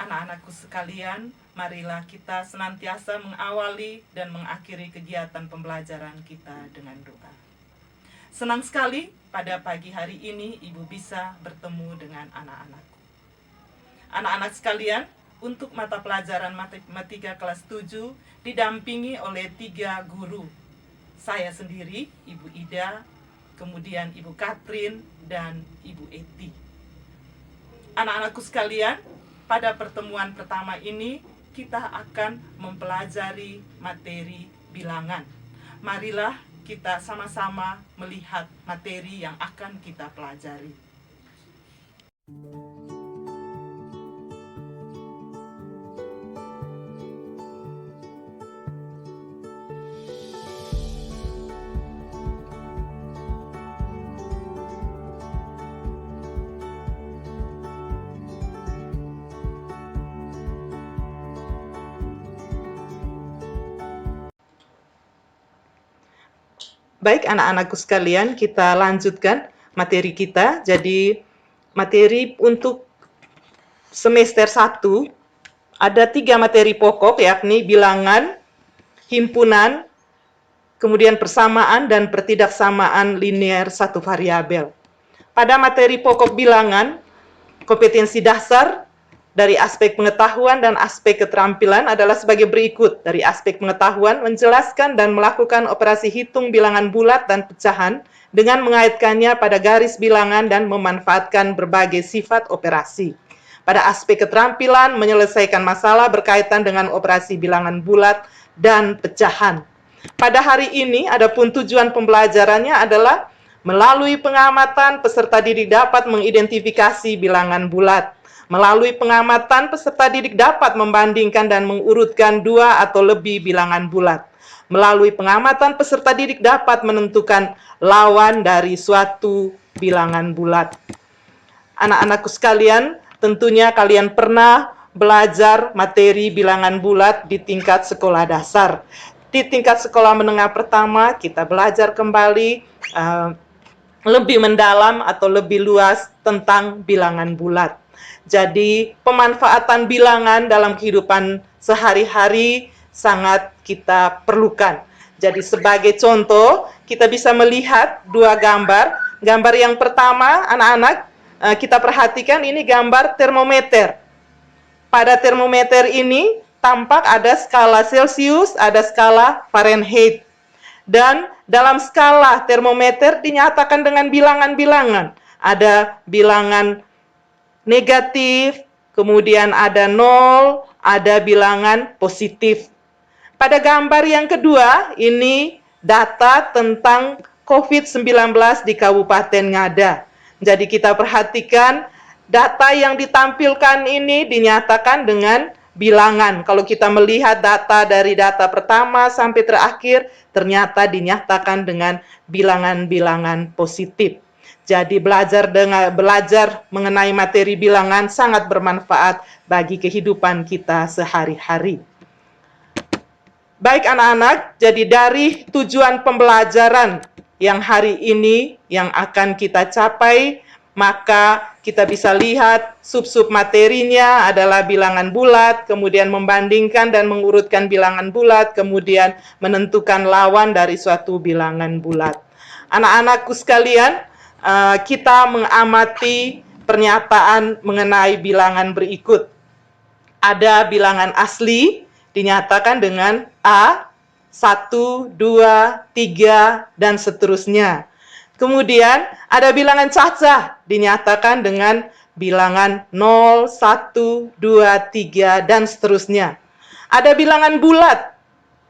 Anak-anakku sekalian, marilah kita senantiasa mengawali dan mengakhiri kegiatan pembelajaran kita dengan doa. Senang sekali pada pagi hari ini Ibu bisa bertemu dengan anak-anakku. Anak-anak sekalian, untuk mata pelajaran matematika kelas 7 didampingi oleh 3 guru. Saya sendiri, Ibu Ida, kemudian Ibu Katrin, dan Ibu Eti. Anak-anakku sekalian, pada pertemuan pertama ini kita akan mempelajari materi bilangan. Marilah kita sama-sama melihat materi yang akan kita pelajari. Baik anak-anakku sekalian, kita lanjutkan materi kita. Jadi materi untuk semester 1 ada 3 materi pokok, yakni bilangan, himpunan, kemudian persamaan dan pertidaksamaan linear satu variabel. Pada materi pokok bilangan, kompetensi dasar dari aspek pengetahuan dan aspek keterampilan adalah sebagai berikut. Dari aspek pengetahuan, menjelaskan dan melakukan operasi hitung bilangan bulat dan pecahan dengan mengaitkannya pada garis bilangan dan memanfaatkan berbagai sifat operasi. Pada aspek keterampilan, menyelesaikan masalah berkaitan dengan operasi bilangan bulat dan pecahan. Pada hari ini, adapun tujuan pembelajarannya adalah melalui pengamatan, peserta didik dapat mengidentifikasi bilangan bulat. Melalui pengamatan, peserta didik dapat membandingkan dan mengurutkan 2 atau lebih bilangan bulat. Melalui pengamatan, peserta didik dapat menentukan lawan dari suatu bilangan bulat. Anak-anakku sekalian, tentunya kalian pernah belajar materi bilangan bulat di tingkat sekolah dasar. Di tingkat sekolah menengah pertama, kita belajar kembali lebih mendalam atau lebih luas tentang bilangan bulat. Jadi pemanfaatan bilangan dalam kehidupan sehari-hari sangat kita perlukan. Jadi sebagai contoh, kita bisa melihat 2 gambar. Gambar yang pertama, anak-anak, kita perhatikan ini gambar termometer. Pada termometer ini tampak ada skala Celcius, ada skala Fahrenheit. Dan dalam skala termometer dinyatakan dengan bilangan-bilangan. Ada bilangan negatif, kemudian ada 0, ada bilangan positif. Pada gambar yang kedua, ini data tentang COVID-19 di Kabupaten Ngada. Jadi kita perhatikan data yang ditampilkan ini dinyatakan dengan bilangan. Kalau kita melihat data dari data pertama sampai terakhir, ternyata dinyatakan dengan bilangan-bilangan positif. Jadi belajar mengenai materi bilangan sangat bermanfaat bagi kehidupan kita sehari-hari. Baik anak-anak, jadi dari tujuan pembelajaran yang hari ini yang akan kita capai, maka kita bisa lihat sub-sub materinya adalah bilangan bulat, kemudian membandingkan dan mengurutkan bilangan bulat, kemudian menentukan lawan dari suatu bilangan bulat. Anak-anakku sekalian, kita mengamati pernyataan mengenai bilangan berikut. Ada bilangan asli dinyatakan dengan A, 1, 2, 3, dan seterusnya. Kemudian ada bilangan cacah dinyatakan dengan bilangan 0, 1, 2, 3, dan seterusnya. Ada bilangan bulat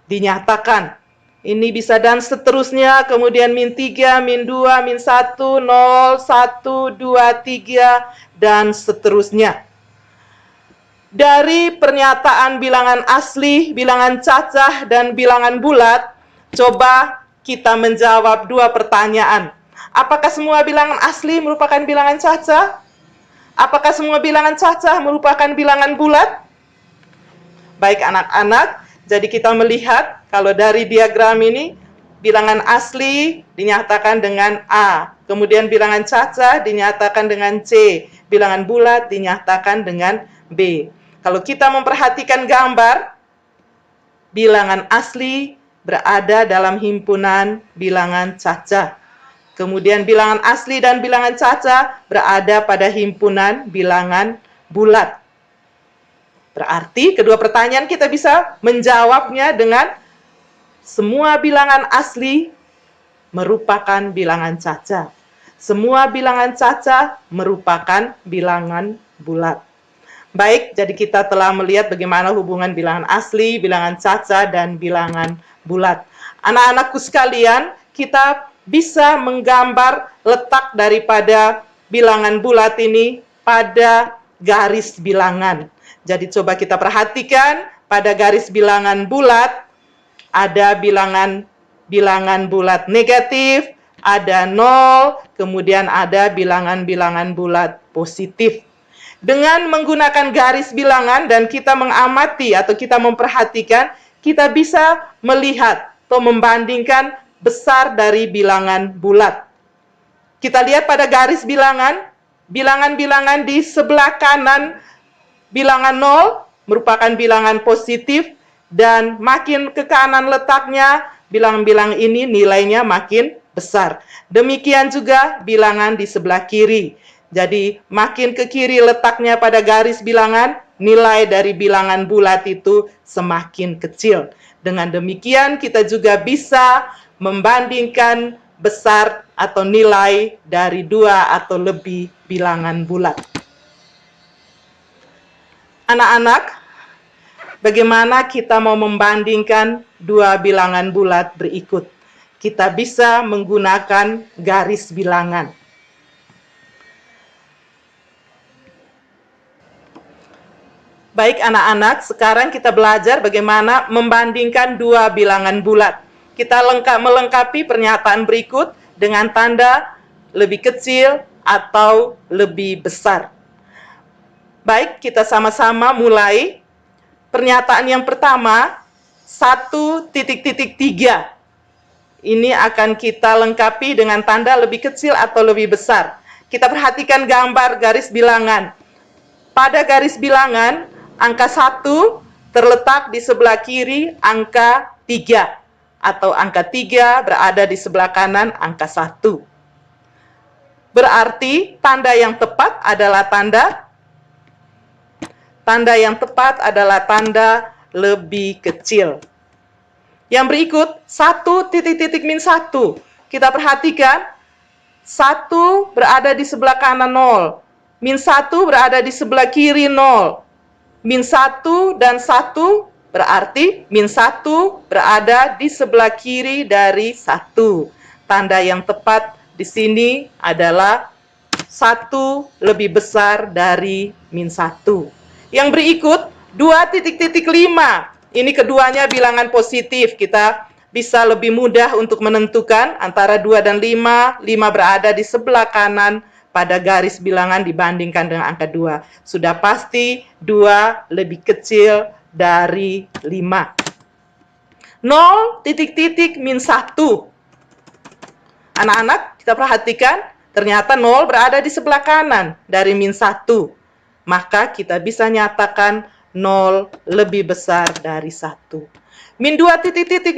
dinyatakan. Ini bisa dan seterusnya, kemudian min 3, min 2, min 1, 0, 1, 2, 3, dan seterusnya. Dari pernyataan bilangan asli, bilangan cacah, dan bilangan bulat, coba kita menjawab 2 pertanyaan. Apakah semua bilangan asli merupakan bilangan cacah? Apakah semua bilangan cacah merupakan bilangan bulat? Baik anak-anak, jadi kita melihat kalau dari diagram ini, bilangan asli dinyatakan dengan A, kemudian bilangan cacah dinyatakan dengan C, bilangan bulat dinyatakan dengan B. Kalau kita memperhatikan gambar, bilangan asli berada dalam himpunan bilangan caca. Kemudian bilangan asli dan bilangan caca berada pada himpunan bilangan bulat. Berarti kedua pertanyaan kita bisa menjawabnya dengan semua bilangan asli merupakan bilangan caca. Semua bilangan caca merupakan bilangan bulat. Baik, jadi kita telah melihat bagaimana hubungan bilangan asli, bilangan caca, dan bilangan bulat. Anak-anakku sekalian, kita bisa menggambar letak daripada bilangan bulat ini pada garis bilangan. Jadi coba kita perhatikan pada garis bilangan bulat ada bilangan bulat negatif, ada 0, kemudian ada bilangan-bilangan bulat positif. Dengan menggunakan garis bilangan dan kita mengamati atau kita memperhatikan, kita bisa melihat atau membandingkan besar dari bilangan bulat. Kita lihat pada garis bilangan, bilangan-bilangan di sebelah kanan bilangan 0 merupakan bilangan positif, dan makin ke kanan letaknya, bilangan-bilangan ini nilainya makin besar. Demikian juga bilangan di sebelah kiri. Jadi makin ke kiri letaknya pada garis bilangan, nilai dari bilangan bulat itu semakin kecil. Dengan demikian kita juga bisa membandingkan besar atau nilai dari 2 atau lebih bilangan bulat. Anak-anak, bagaimana kita mau membandingkan 2 bilangan bulat berikut? Kita bisa menggunakan garis bilangan. Baik anak-anak, sekarang kita belajar bagaimana membandingkan 2 bilangan bulat. Kita melengkapi pernyataan berikut dengan tanda lebih kecil atau lebih besar. Baik, kita sama-sama mulai. Pernyataan yang pertama, 1.3. Ini akan kita lengkapi dengan tanda lebih kecil atau lebih besar. Kita perhatikan gambar garis bilangan. Pada garis bilangan, angka 1 terletak di sebelah kiri angka 3. Atau angka 3 berada di sebelah kanan angka 1. Berarti tanda yang tepat adalah tanda lebih kecil. Yang berikut, 1.1. Kita perhatikan, 1 berada di sebelah kanan 0. Min 1 berada di sebelah kiri 0. Min 1 dan 1 berarti min 1 berada di sebelah kiri dari 1. Tanda yang tepat di sini adalah 1 lebih besar dari min 1. Yang berikut 2.5. Ini keduanya bilangan positif. Kita bisa lebih mudah untuk menentukan antara 2 dan 5. 5 berada di sebelah kanan pada garis bilangan dibandingkan dengan angka 2. Sudah pasti 2 lebih kecil dari 5. 0.1. Anak-anak, kita perhatikan, ternyata 0 berada di sebelah kanan dari min 1. Maka kita bisa nyatakan 0 lebih besar dari 1. Min 2.5.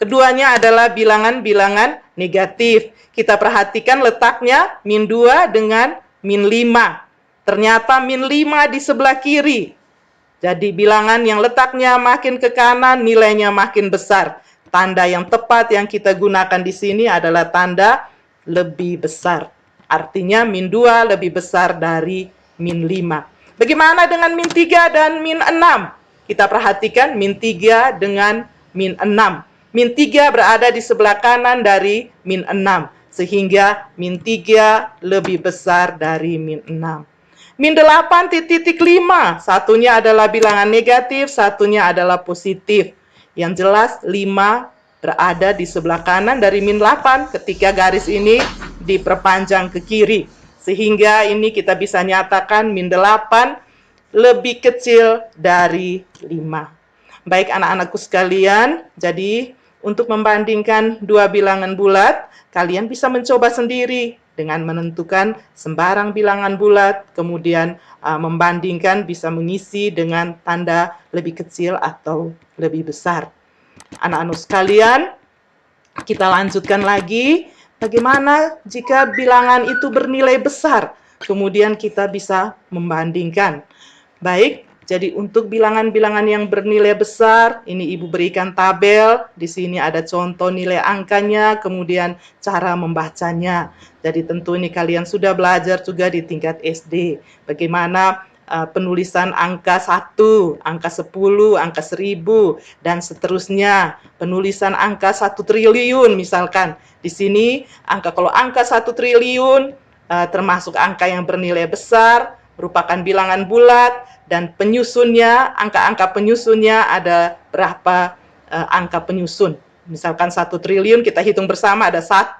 Keduanya adalah bilangan-bilangan negatif. Kita perhatikan letaknya min 2 dengan min 5. Ternyata min 5 di sebelah kiri. Jadi bilangan yang letaknya makin ke kanan, nilainya makin besar. Tanda yang tepat yang kita gunakan di sini adalah tanda lebih besar. Artinya min 2 lebih besar dari min 5. Bagaimana dengan min 3 dan min 6? Kita perhatikan min 3 dengan min 6. Min 3 berada di sebelah kanan dari min 6. Sehingga min 3 lebih besar dari min 6. Min 8.5. Satunya adalah bilangan negatif, satunya adalah positif. Yang jelas 5 berada di sebelah kanan dari min 8 ketika garis ini diperpanjang ke kiri. Sehingga ini kita bisa nyatakan min 8 lebih kecil dari 5. Baik anak-anakku sekalian, jadi Untuk membandingkan dua bilangan bulat, kalian bisa mencoba sendiri dengan menentukan sembarang bilangan bulat, kemudian membandingkan bisa mengisi dengan tanda lebih kecil atau lebih besar. Anak-anak sekalian, kita lanjutkan lagi. Bagaimana jika bilangan itu bernilai besar? Kemudian kita bisa membandingkan. Baik, jadi untuk bilangan-bilangan yang bernilai besar, ini Ibu berikan tabel. Di sini ada contoh nilai angkanya, kemudian cara membacanya. Jadi tentu ini kalian sudah belajar juga di tingkat SD. Bagaimana penulisan angka 1, angka 10, angka 1000, dan seterusnya. Penulisan angka 1 triliun misalkan. Di sini kalau angka 1 triliun termasuk angka yang bernilai besar, merupakan bilangan bulat, dan penyusunnya, angka-angka penyusunnya ada berapa angka penyusun. Misalkan 1 triliun kita hitung bersama ada 1,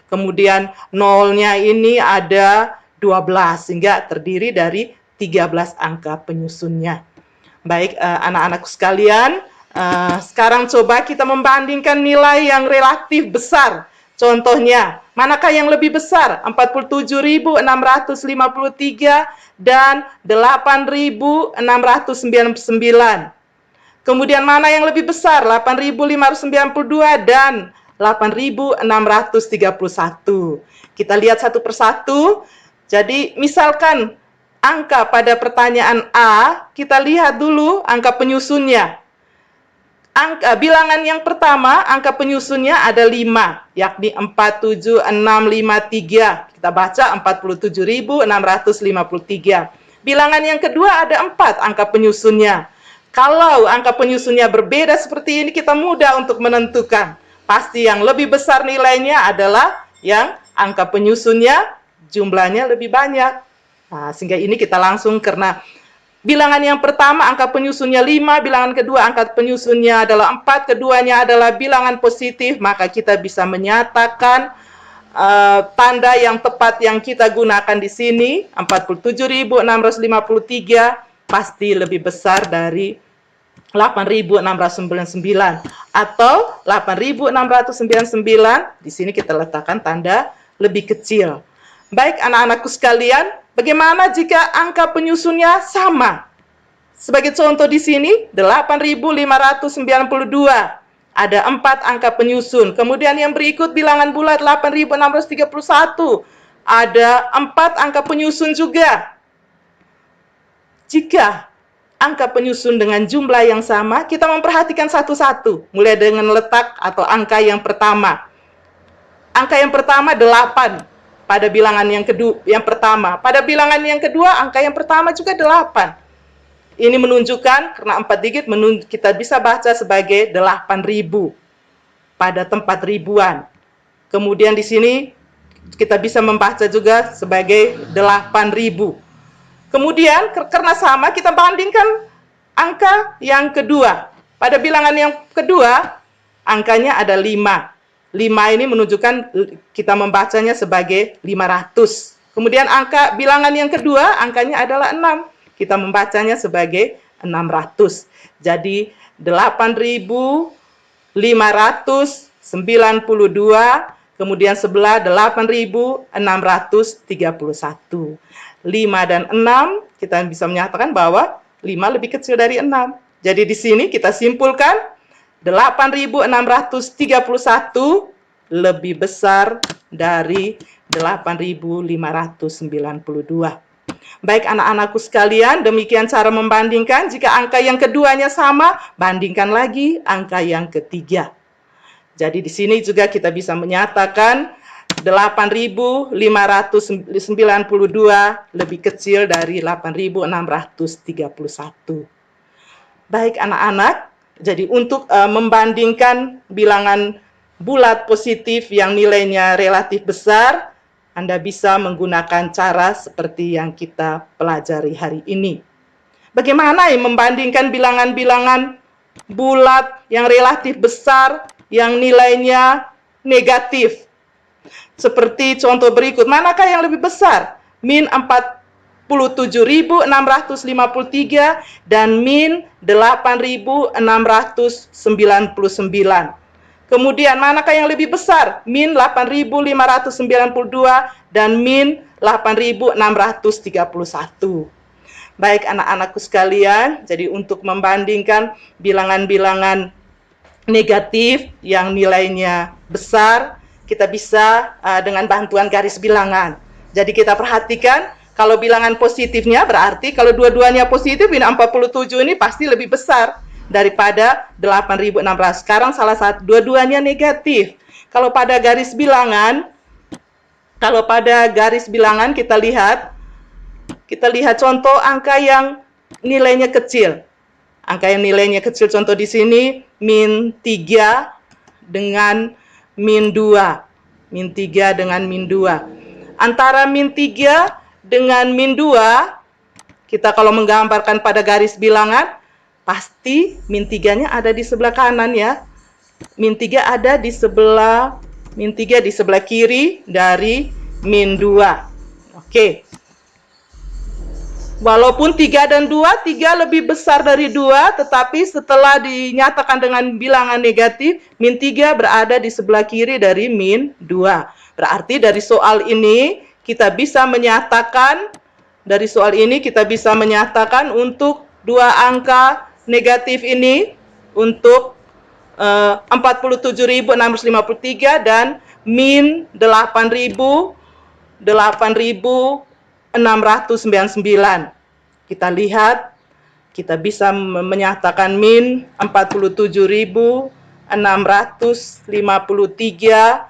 kemudian nolnya ini ada 12, sehingga terdiri dari 13 angka penyusunnya. Baik, anak-anakku sekalian, sekarang coba kita membandingkan nilai yang relatif besar. Contohnya, manakah yang lebih besar? 47.653 dan 8.699. Kemudian mana yang lebih besar? 8.592 dan 8.631. Kita lihat satu persatu. Jadi, misalkan angka pada pertanyaan A, kita lihat dulu angka penyusunnya. Bilangan yang pertama, angka penyusunnya ada 5, yakni 47653. Kita baca 47.653. Bilangan yang kedua ada 4 angka penyusunnya. Kalau angka penyusunnya berbeda seperti ini, kita mudah untuk menentukan. Pasti yang lebih besar nilainya adalah yang angka penyusunnya jumlahnya lebih banyak. Nah, sehingga ini kita langsung karena bilangan yang pertama angka penyusunnya 5, bilangan kedua angka penyusunnya adalah 4, keduanya adalah bilangan positif, maka kita bisa menyatakan tanda yang tepat yang kita gunakan di sini, 47.653 pasti lebih besar dari 8.699 atau 8.699, di sini kita letakkan tanda lebih kecil. Baik anak-anakku sekalian, bagaimana jika angka penyusunnya sama? Sebagai contoh di sini, 8.592. Ada 4 angka penyusun. Kemudian yang berikut bilangan bulat 8.631. Ada 4 angka penyusun juga. Jika angka penyusun dengan jumlah yang sama, kita memperhatikan satu-satu. Mulai dengan letak atau angka yang pertama. Angka yang pertama 8. Pada bilangan yang pertama. Pada bilangan yang kedua, angka yang pertama juga 8. Ini menunjukkan, karena 4 digit, kita bisa baca sebagai 8.000 pada tempat ribuan. Kemudian di sini, kita bisa membaca juga sebagai 8.000. Kemudian, karena sama, kita bandingkan angka yang kedua. Pada bilangan yang kedua, angkanya ada 5. 5 ini menunjukkan kita membacanya sebagai 500. Kemudian bilangan yang kedua, angkanya adalah 6. Kita membacanya sebagai 600. Jadi 8.592, kemudian sebelah 8.631. 5 dan 6, kita bisa menyatakan bahwa 5 lebih kecil dari 6. Jadi di sini kita simpulkan 8.631 lebih besar dari 8.592. Baik anak-anakku sekalian, demikian cara membandingkan. Jika angka yang keduanya sama, bandingkan lagi angka yang ketiga. Jadi di sini juga kita bisa menyatakan 8.592 lebih kecil dari 8.631. Baik anak-anak, jadi untuk membandingkan bilangan bulat positif yang nilainya relatif besar, Anda bisa menggunakan cara seperti yang kita pelajari hari ini. Bagaimana membandingkan bilangan-bilangan bulat yang relatif besar yang nilainya negatif? Seperti contoh berikut, manakah yang lebih besar? Min 47.653 dan min 8.699. Kemudian manakah yang lebih besar? Min 8.592 dan min 8.631. Baik anak-anakku sekalian, jadi untuk membandingkan bilangan-bilangan negatif yang nilainya besar, kita bisa dengan bantuan garis bilangan. Jadi kita perhatikan, kalau bilangan positifnya berarti kalau dua-duanya positif, ini 47 ini pasti lebih besar daripada 8.600. Sekarang salah satu dua-duanya negatif. Kalau pada garis bilangan kita lihat contoh angka yang nilainya kecil. Angka yang nilainya kecil contoh di sini min 3 dengan min 2. Min 3 dengan min 2. Antara min 3 dengan min 2, kita kalau menggambarkan pada garis bilangan, pasti min 3-nya ada di sebelah kanan ya. Min 3 ada di sebelah kiri dari min 2. Oke. Walaupun 3 dan 2, 3 lebih besar dari 2, tetapi setelah dinyatakan dengan bilangan negatif, min 3 berada di sebelah kiri dari min 2. Berarti dari soal ini kita bisa menyatakan untuk dua angka negatif ini, untuk 47.653 dan min 8.699. Kita lihat, kita bisa menyatakan min 47.653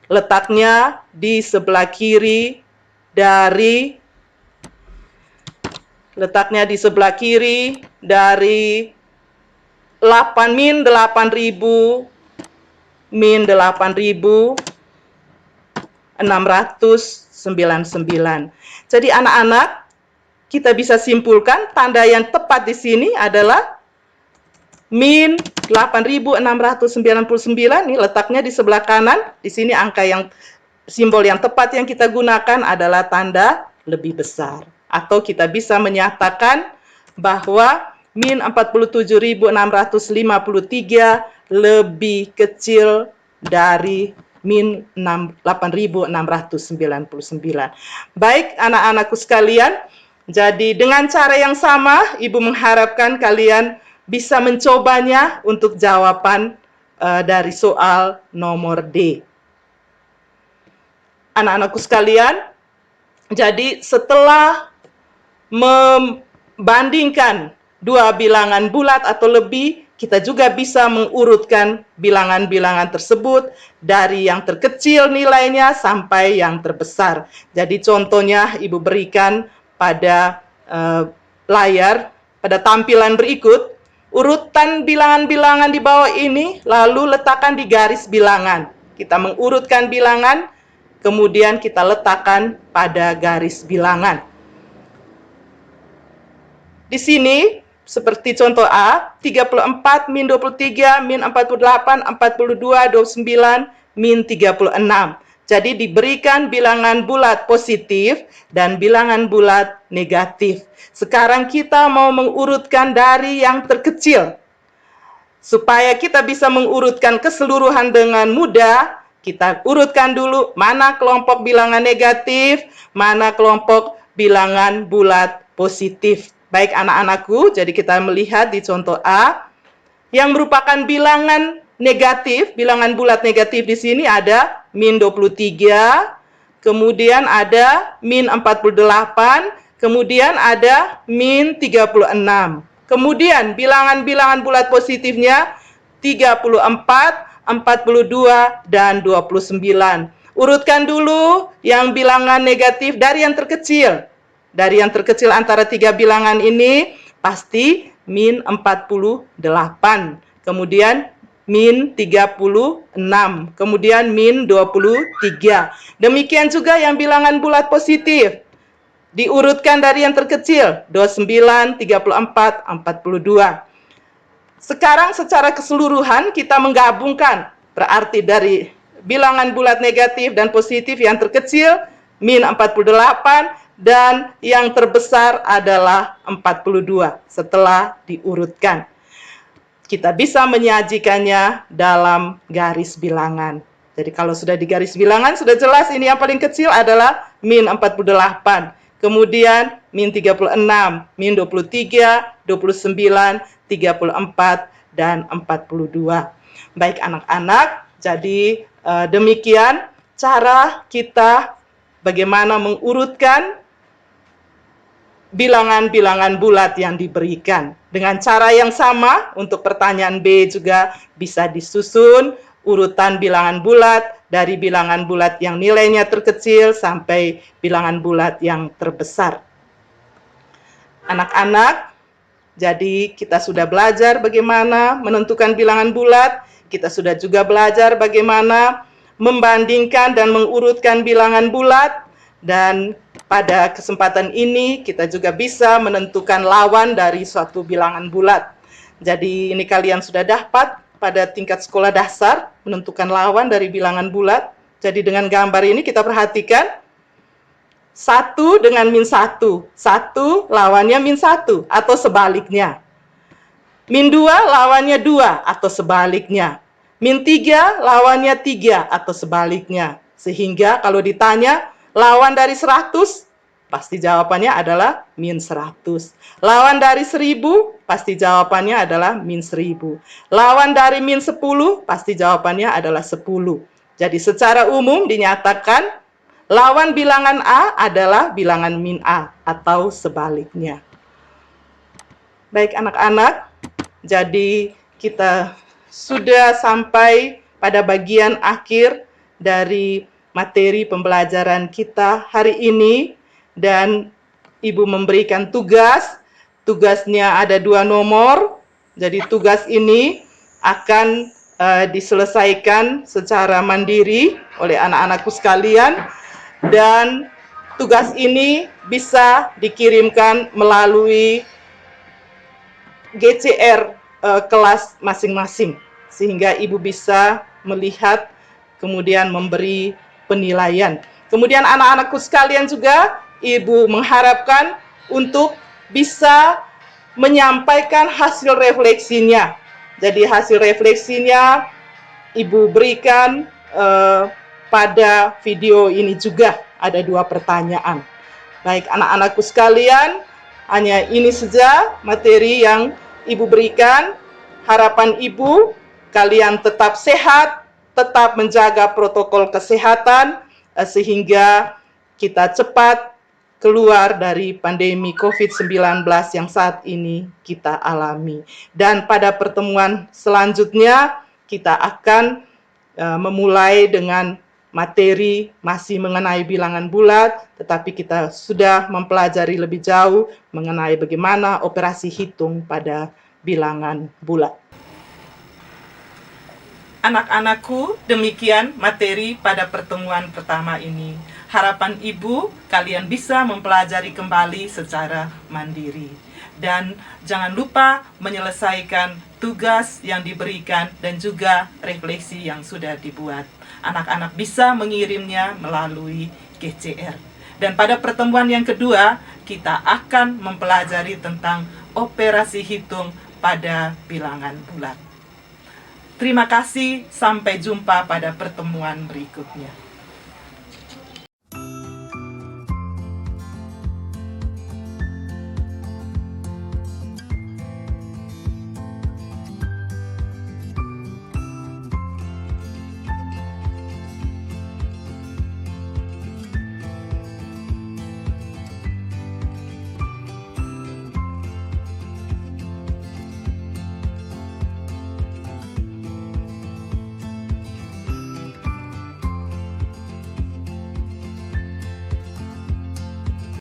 letaknya di sebelah kiri dari min 8.699. Jadi anak-anak, kita bisa simpulkan tanda yang tepat di sini adalah min 8.699 ini letaknya di sebelah kanan. Di sini simbol yang tepat yang kita gunakan adalah tanda lebih besar. Atau kita bisa menyatakan bahwa min 47.653 lebih kecil dari min 8.699. Baik anak-anakku sekalian, jadi dengan cara yang sama, Ibu mengharapkan kalian bisa mencobanya untuk jawaban dari soal nomor D. Anak-anakku sekalian, jadi setelah membandingkan dua bilangan bulat atau lebih, kita juga bisa mengurutkan bilangan-bilangan tersebut dari yang terkecil nilainya sampai yang terbesar. Jadi contohnya Ibu berikan pada layar, pada tampilan berikut, urutan bilangan-bilangan di bawah ini, lalu letakkan di garis bilangan. Kita mengurutkan bilangan, kemudian kita letakkan pada garis bilangan. Di sini, seperti contoh A, 34, min 23, min 48, 42, 29, min 36. Jadi diberikan bilangan bulat positif dan bilangan bulat negatif. Sekarang kita mau mengurutkan dari yang terkecil. Supaya kita bisa mengurutkan keseluruhan dengan mudah, kita urutkan dulu mana kelompok bilangan negatif, mana kelompok bilangan bulat positif. Baik anak-anakku, jadi kita melihat di contoh A, yang merupakan bilangan negatif, bilangan bulat negatif di sini ada min 23, kemudian ada min 48, kemudian ada min 36. Kemudian bilangan-bilangan bulat positifnya 34, 42, dan 29. Urutkan dulu yang bilangan negatif dari yang terkecil. Dari yang terkecil antara tiga bilangan ini pasti min 48. Kemudian min 36, kemudian min 23. Demikian juga yang bilangan bulat positif. Diurutkan dari yang terkecil, 29, 34, 42. Sekarang secara keseluruhan kita menggabungkan. Berarti dari bilangan bulat negatif dan positif yang terkecil, min 48, dan yang terbesar adalah 42 setelah diurutkan. kita bisa menyajikannya dalam garis bilangan. Jadi kalau sudah di garis bilangan, sudah jelas ini yang paling kecil adalah min 48. Kemudian min 36, min 23, 29, 34, dan 42. Baik anak-anak, jadi demikian cara kita bagaimana mengurutkan bilangan-bilangan bulat yang diberikan. Dengan cara yang sama, untuk pertanyaan B juga bisa disusun urutan bilangan bulat dari bilangan bulat yang nilainya terkecil sampai bilangan bulat yang terbesar. Anak-anak, jadi kita sudah belajar bagaimana menentukan bilangan bulat, kita sudah juga belajar bagaimana membandingkan dan mengurutkan bilangan bulat, dan pada kesempatan ini kita juga bisa menentukan lawan dari suatu bilangan bulat. Jadi ini kalian sudah dapat pada tingkat sekolah dasar menentukan lawan dari bilangan bulat. Jadi dengan gambar ini kita perhatikan 1 dengan min 1. 1 lawannya min 1 atau sebaliknya. Min 2 lawannya 2 atau sebaliknya. Min 3 lawannya 3 atau sebaliknya. Sehingga kalau ditanya lawan dari 100, pasti jawabannya adalah min 100. Lawan dari 1000, pasti jawabannya adalah min 1000. Lawan dari min 10, pasti jawabannya adalah 10. Jadi secara umum dinyatakan lawan bilangan A adalah bilangan min A atau sebaliknya. Baik anak-anak, jadi kita sudah sampai pada bagian akhir dari materi pembelajaran kita hari ini, dan Ibu memberikan tugas. Tugasnya ada 2 nomor. Jadi tugas ini akan diselesaikan secara mandiri oleh anak-anakku sekalian, dan tugas ini bisa dikirimkan melalui GCR kelas masing-masing, sehingga Ibu bisa melihat kemudian memberi penilaian. Kemudian anak-anakku sekalian juga, Ibu mengharapkan untuk bisa menyampaikan hasil refleksinya. Jadi hasil refleksinya Ibu berikan pada video ini juga. Ada 2 pertanyaan. Baik anak-anakku sekalian, hanya ini saja materi yang Ibu berikan. Harapan Ibu, kalian tetap sehat, tetap menjaga protokol kesehatan, sehingga kita cepat keluar dari pandemi COVID-19 yang saat ini kita alami. Dan pada pertemuan selanjutnya, kita akan memulai dengan materi masih mengenai bilangan bulat, tetapi kita sudah mempelajari lebih jauh mengenai bagaimana operasi hitung pada bilangan bulat. Anak-anakku, demikian materi pada pertemuan pertama ini. Harapan Ibu, kalian bisa mempelajari kembali secara mandiri. Dan jangan lupa menyelesaikan tugas yang diberikan dan juga refleksi yang sudah dibuat. Anak-anak bisa mengirimnya melalui GCR. Dan pada pertemuan yang kedua, kita akan mempelajari tentang operasi hitung pada bilangan bulat. Terima kasih, sampai jumpa pada pertemuan berikutnya.